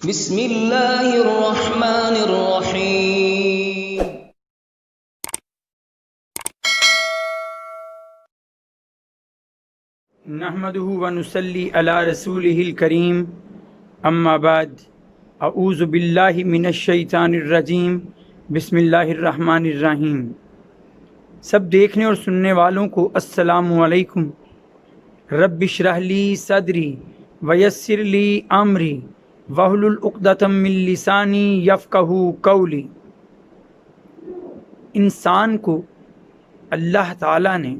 بسم اللہ الرحمن الرحیم۔ نحمده ونصلی علی رسولہ الکریم، اما بعد، اعوذ باللہ من الشیطان الرجیم، بسم اللہ الرحمن الرحیم۔ سب دیکھنے اور سننے والوں کو السلام علیکم۔ رب اشرح لی صدری ویسر لی امری واحلل عقدۃ من لسانی یفقہوا قولی۔ انسان کو اللہ تعالیٰ نے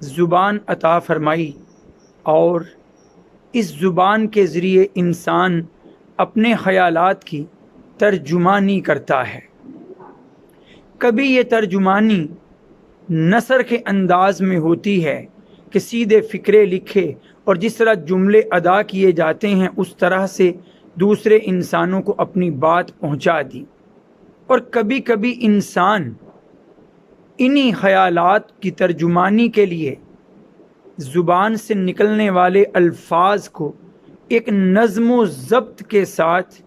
زبان عطا فرمائی اور اس زبان کے ذریعے انسان اپنے خیالات کی ترجمانی کرتا ہے۔ کبھی یہ ترجمانی نثر کے انداز میں ہوتی ہے کہ سیدھے فقرے لکھے اور جس طرح جملے ادا کیے جاتے ہیں اس طرح سے دوسرے انسانوں کو اپنی بات پہنچا دی، اور کبھی کبھی انسان انہی خیالات کی ترجمانی کے لیے زبان سے نکلنے والے الفاظ کو ایک نظم و ضبط کے ساتھ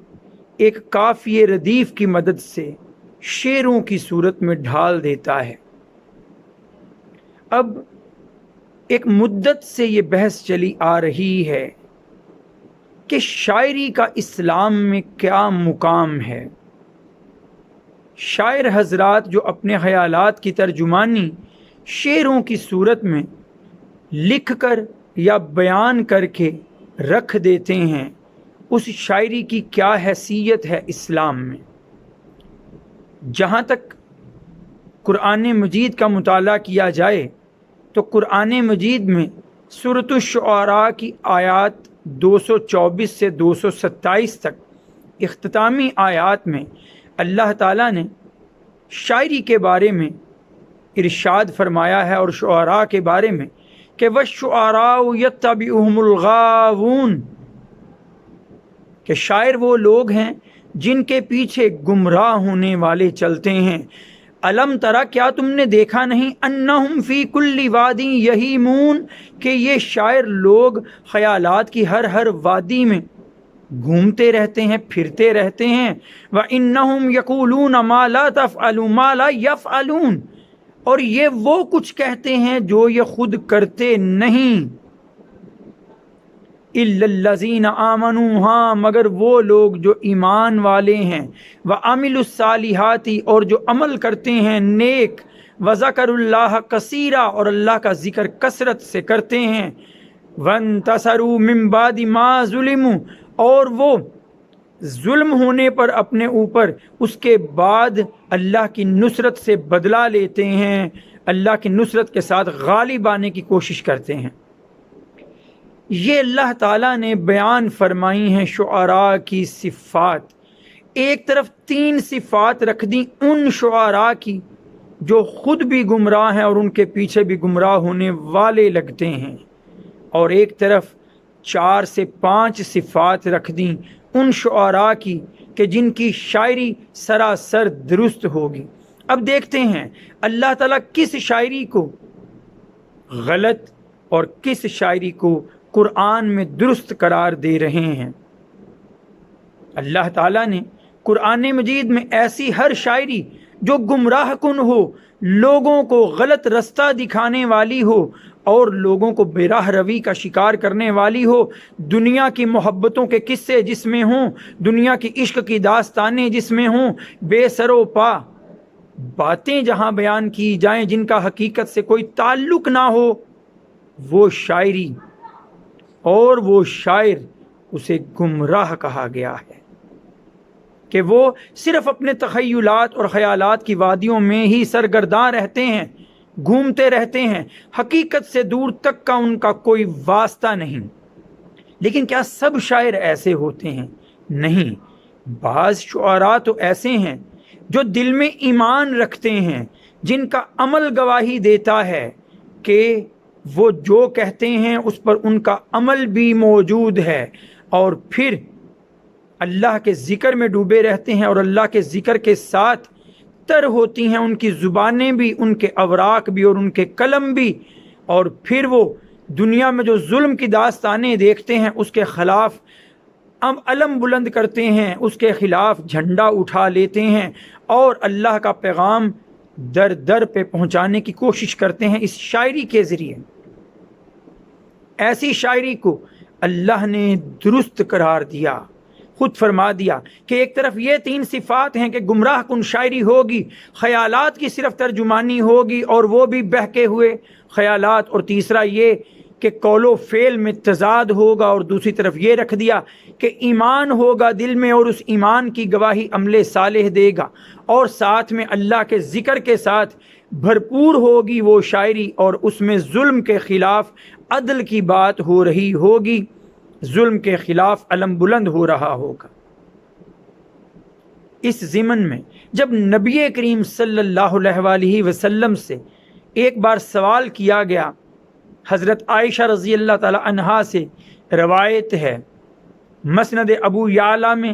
ایک قافیہ ردیف کی مدد سے شعروں کی صورت میں ڈھال دیتا ہے۔ اب ایک مدت سے یہ بحث چلی آ رہی ہے کہ شاعری کا اسلام میں کیا مقام ہے۔ شاعر حضرات جو اپنے خیالات کی ترجمانی شعروں کی صورت میں لکھ کر یا بیان کر کے رکھ دیتے ہیں، اس شاعری کی کیا حیثیت ہے اسلام میں۔ جہاں تک قرآن مجید کا مطالعہ کیا جائے تو قرآن مجید میں سورۃ الشعراء کی آیات 224 سے 227 تک اختتامی آیات میں اللہ تعالیٰ نے شاعری کے بارے میں ارشاد فرمایا ہے، اور شعراء کے بارے میں کہ وَالشُّعَرَاءُ يَتَّبِعُهُمُ الْغَاوُونَ، کہ شاعر وہ لوگ ہیں جن کے پیچھے گمراہ ہونے والے چلتے ہیں۔ الم ترا، کیا تم نے دیکھا نہیں، انہم فی کل وادی یہیمون، کہ یہ شاعر لوگ خیالات کی ہر وادی میں گھومتے رہتے ہیں، پھرتے رہتے ہیں۔ وَإِنَّهُمْ يَقُولُونَ مَا لَا تَفْعَلُونَ مَا لَا يَفْعَلُونَ، اور یہ وہ کچھ کہتے ہیں جو یہ خود کرتے نہیں۔ إِلَّا الَّذِينَ آمَنُوا، ہاں مگر وہ لوگ جو ایمان والے ہیں، وَعَمِلُوا الصَّالِحَاتِ، اور جو عمل کرتے ہیں نیک، وَذَكَرُوا اللَّهَ كَثِيرًا، اور اللہ کا ذکر کثرت سے کرتے ہیں، وَانتَصَرُوا مِن بَعْدِ مَا ظُلِمُوا، اور وہ ظلم ہونے پر اپنے اوپر اس کے بعد اللہ کی نصرت سے بدلہ لیتے ہیں، اللہ کی نصرت کے ساتھ غالب آنے کی کوشش کرتے ہیں۔ یہ اللہ تعالیٰ نے بیان فرمائی ہیں شعراء کی صفات۔ ایک طرف 3 صفات رکھ دیں ان شعراء کی جو خود بھی گمراہ ہیں اور ان کے پیچھے بھی گمراہ ہونے والے لگتے ہیں، اور ایک طرف 4 سے 5 صفات رکھ دیں ان شعراء کی کہ جن کی شاعری سراسر درست ہوگی۔ اب دیکھتے ہیں اللہ تعالیٰ کس شاعری کو غلط اور کس شاعری کو قرآن میں درست قرار دے رہے ہیں۔ اللہ تعالیٰ نے قرآن مجید میں ایسی ہر شاعری جو گمراہ کن ہو، لوگوں کو غلط رستہ دکھانے والی ہو اور لوگوں کو بے راہ روی کا شکار کرنے والی ہو، دنیا کی محبتوں کے قصے جس میں ہوں، دنیا کی عشق کی داستانیں جس میں ہوں، بے سر و پا باتیں جہاں بیان کی جائیں جن کا حقیقت سے کوئی تعلق نہ ہو، وہ شاعری اور وہ شاعر اسے گمراہ کہا گیا ہے کہ وہ صرف اپنے تخیلات اور خیالات کی وادیوں میں ہی سرگرداں رہتے ہیں، گھومتے رہتے ہیں، حقیقت سے دور تک کا ان کا کوئی واسطہ نہیں۔ لیکن کیا سب شاعر ایسے ہوتے ہیں؟ نہیں، بعض شعراء تو ایسے ہیں جو دل میں ایمان رکھتے ہیں، جن کا عمل گواہی دیتا ہے کہ وہ جو کہتے ہیں اس پر ان کا عمل بھی موجود ہے، اور پھر اللہ کے ذکر میں ڈوبے رہتے ہیں اور اللہ کے ذکر کے ساتھ تر ہوتی ہیں ان کی زبانیں بھی، ان کے اوراق بھی اور ان کے قلم بھی، اور پھر وہ دنیا میں جو ظلم کی داستانیں دیکھتے ہیں اس کے خلاف اب علم بلند کرتے ہیں، اس کے خلاف جھنڈا اٹھا لیتے ہیں اور اللہ کا پیغام در در پہ پہنچانے کی کوشش کرتے ہیں اس شاعری کے ذریعے۔ ایسی شاعری کو اللہ نے درست قرار دیا، خود فرما دیا کہ ایک طرف یہ 3 صفات ہیں کہ گمراہ کن شاعری ہوگی، خیالات کی صرف ترجمانی ہوگی اور وہ بھی بہکے ہوئے خیالات، اور تیسرا یہ کہ قول و فعل میں تضاد ہوگا، اور دوسری طرف یہ رکھ دیا کہ ایمان ہوگا دل میں اور اس ایمان کی گواہی عمل صالح دے گا، اور ساتھ میں اللہ کے ذکر کے ساتھ بھرپور ہوگی وہ شاعری، اور اس میں ظلم کے خلاف عدل کی بات ہو رہی ہوگی، ظلم کے خلاف علم بلند ہو رہا ہوگا۔ اس ضمن میں جب نبی کریم صلی اللہ علیہ وآلہ وسلم سے ایک بار سوال کیا گیا، حضرت عائشہ رضی اللہ تعالی عنہا سے روایت ہے، مسند ابو یعلا میں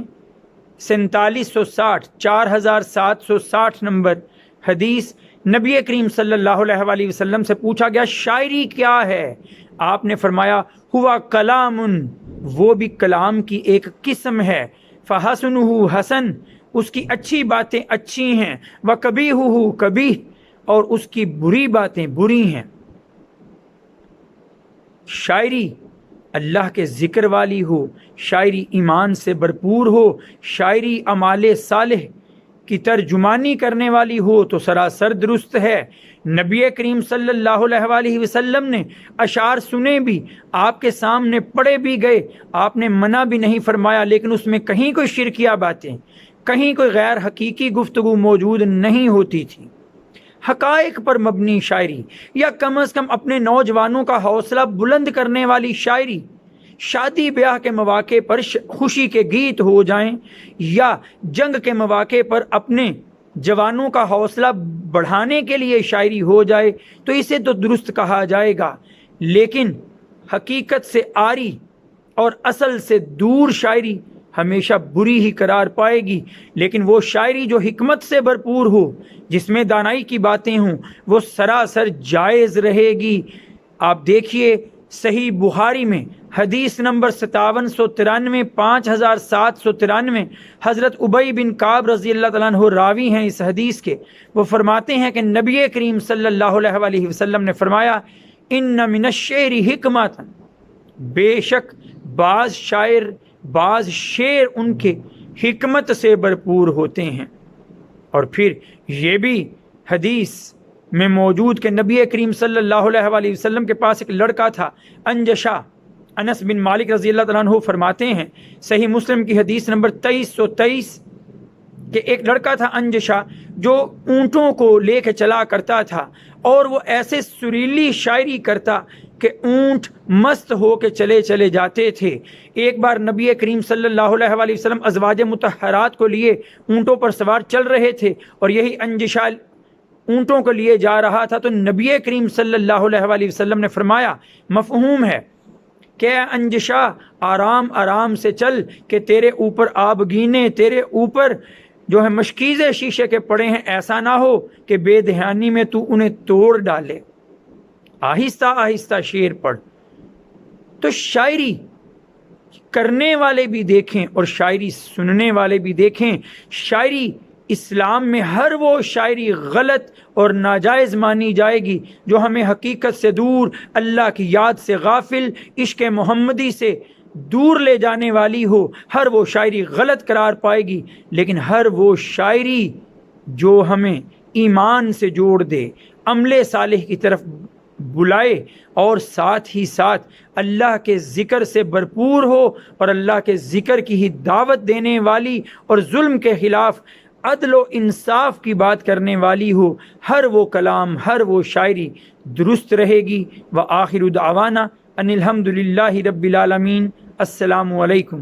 4760 4760 نمبر حدیث، نبی کریم صلی اللہ علیہ وآلہ وسلم سے پوچھا گیا شاعری کیا ہے؟ آپ نے فرمایا ہوا کلام، وہ بھی کلام کی ایک قسم ہے، فحسنہ حسن، اس کی اچھی باتیں اچھی ہیں، وقبیحہ قبیح، اور اس کی بری باتیں بری ہیں۔ شاعری اللہ کے ذکر والی ہو، شاعری ایمان سے بھرپور ہو، شاعری اعمال صالح کی ترجمانی کرنے والی ہو تو سراسر درست ہے۔ نبی کریم صلی اللہ علیہ وآلہ وسلم نے اشعار سنے بھی، آپ کے سامنے پڑھے بھی گئے، آپ نے منع بھی نہیں فرمایا، لیکن اس میں کہیں کوئی شرکیہ باتیں، کہیں کوئی غیر حقیقی گفتگو موجود نہیں ہوتی تھی۔ حقائق پر مبنی شاعری، یا کم از کم اپنے نوجوانوں کا حوصلہ بلند کرنے والی شاعری، شادی بیاہ کے مواقع پر خوشی کے گیت ہو جائیں، یا جنگ کے مواقع پر اپنے جوانوں کا حوصلہ بڑھانے کے لیے شاعری ہو جائے تو اسے تو درست کہا جائے گا، لیکن حقیقت سے عاری اور اصل سے دور شاعری ہمیشہ بری ہی قرار پائے گی۔ لیکن وہ شاعری جو حکمت سے بھرپور ہو، جس میں دانائی کی باتیں ہوں، وہ سراسر جائز رہے گی۔ آپ دیکھیے صحیح بخاری میں حدیث نمبر 5793 5793 حضرت ابی بن کعب رضی اللہ تعالیٰ عنہ راوی ہیں اس حدیث کے، وہ فرماتے ہیں کہ نبی کریم صلی اللہ علیہ وآلہ وسلم نے فرمایا ان من الشعر حکمت، بے شک بعض شاعر، بعض شعر ان کے حکمت سے بھرپور ہوتے ہیں۔ اور پھر یہ بھی حدیث میں موجود کہ نبی کریم صلی اللہ علیہ وآلہ وسلم کے پاس ایک لڑکا تھا انجشا، انس بن مالک رضی اللہ تعالیٰ عنہ فرماتے ہیں صحیح مسلم کی حدیث نمبر 2323 کہ ایک لڑکا تھا انجشا جو اونٹوں کو لے کے چلا کرتا تھا، اور وہ ایسے سریلی شاعری کرتا کہ اونٹ مست ہو کے چلے جاتے تھے۔ ایک بار نبی کریم صلی اللہ علیہ وآلہ وسلم ازواج مطہرات کو لیے اونٹوں پر سوار چل رہے تھے، اور یہی انجشا اونٹوں کو لیے جا رہا تھا، تو نبی کریم صلی اللہ علیہ وآلہ وسلم نے فرمایا مفہوم ہے کہ انجشا آرام آرام سے چل، کہ تیرے اوپر آبگینے، تیرے اوپر جو ہے مشکیزے شیشے کے پڑے ہیں، ایسا نہ ہو کہ بے دہانی میں تو انہیں توڑ ڈالے۔ آہستہ آہستہ شعر پڑھ۔ تو شاعری کرنے والے بھی دیکھیں اور شاعری سننے والے بھی دیکھیں۔ شاعری اسلام میں ہر وہ شاعری غلط اور ناجائز مانی جائے گی جو ہمیں حقیقت سے دور، اللہ کی یاد سے غافل، عشق محمدی سے دور لے جانے والی ہو، ہر وہ شاعری غلط قرار پائے گی۔ لیکن ہر وہ شاعری جو ہمیں ایمان سے جوڑ دے، عمل صالح کی طرف بلائے، اور ساتھ ہی ساتھ اللہ کے ذکر سے بھرپور ہو، اور اللہ کے ذکر کی ہی دعوت دینے والی، اور ظلم کے خلاف عدل و انصاف کی بات کرنے والی ہو، ہر وہ کلام، ہر وہ شاعری درست رہے گی۔ وآخر دعوانا ان الحمد للہ رب العالمین۔ السلام علیکم۔